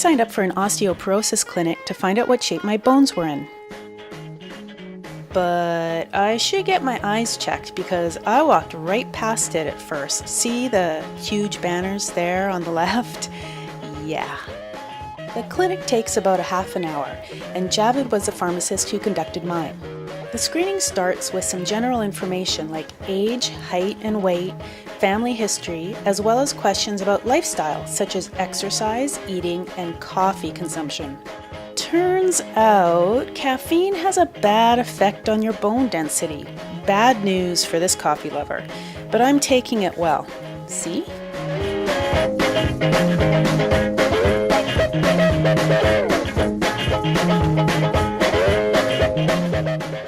signed up for an osteoporosis clinic to find out what shape my bones were in. But I should get my eyes checked because I walked right past it at first. See the huge banners there on the left? Yeah. The clinic takes about a half an hour, and Javid was the pharmacist who conducted mine. The screening starts with some general information like age, height and weight, family history, as well as questions about lifestyle, such as exercise, eating, and coffee consumption. Turns out, caffeine has a bad effect on your bone density. Bad news for this coffee lover, but I'm taking it well. See?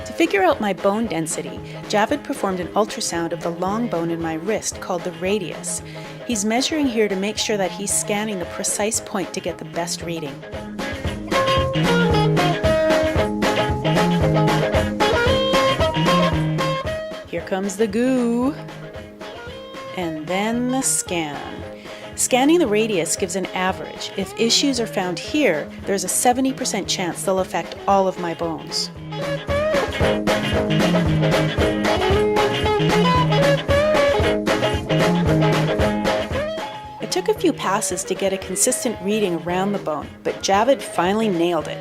To figure out my bone density, Javid performed an ultrasound of the long bone in my wrist called the radius. He's measuring here to make sure that he's scanning the precise point to get the best reading. Here comes the goo. And then the scan. Scanning the radius gives an average. If issues are found here, there's a 70% chance they'll affect all of my bones. It took a few passes to get a consistent reading around the bone, but Javid finally nailed it.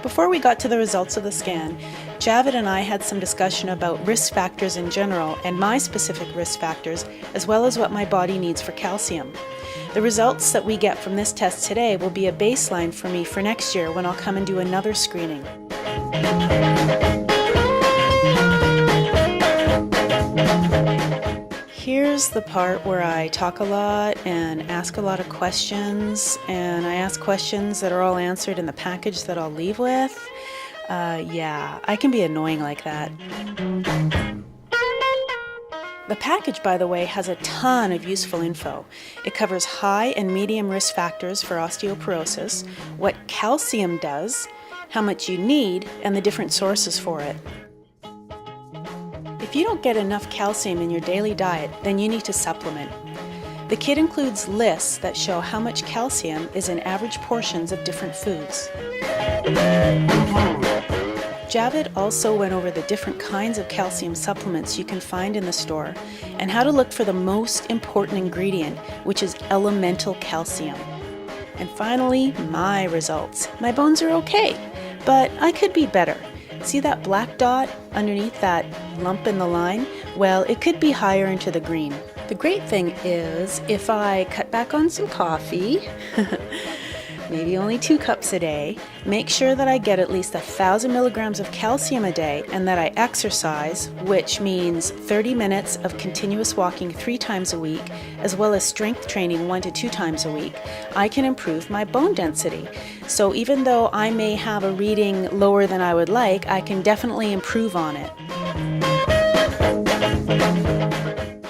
Before we got to the results of the scan, Javid and I had some discussion about risk factors in general and my specific risk factors, as well as what my body needs for calcium. The results that we get from this test today will be a baseline for me for next year when I'll come and do another screening. Here's the part where I talk a lot and ask a lot of questions, and I ask questions that are all answered in the package that I'll leave with. Yeah, I can be annoying like that. The package, by the way, has a ton of useful info. It covers high and medium risk factors for osteoporosis, what calcium does, how much you need, and the different sources for it. If you don't get enough calcium in your daily diet, then you need to supplement. The kit includes lists that show how much calcium is in average portions of different foods. Javid also went over the different kinds of calcium supplements you can find in the store and how to look for the most important ingredient, which is elemental calcium. And finally, my results. My bones are okay, but I could be better. See that black dot underneath that lump in the line? Well, it could be higher into the green. The great thing is, if I cut back on some coffee, maybe only 2 cups a day, make sure that I get at least 1,000 milligrams of calcium a day, and that I exercise, which means 30 minutes of continuous walking 3 times a week, as well as strength training 1 to 2 times a week, I can improve my bone density. So even though I may have a reading lower than I would like, I can definitely improve on it.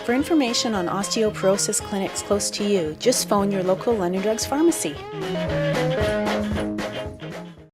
For information on osteoporosis clinics close to you, just phone your local London Drugs pharmacy.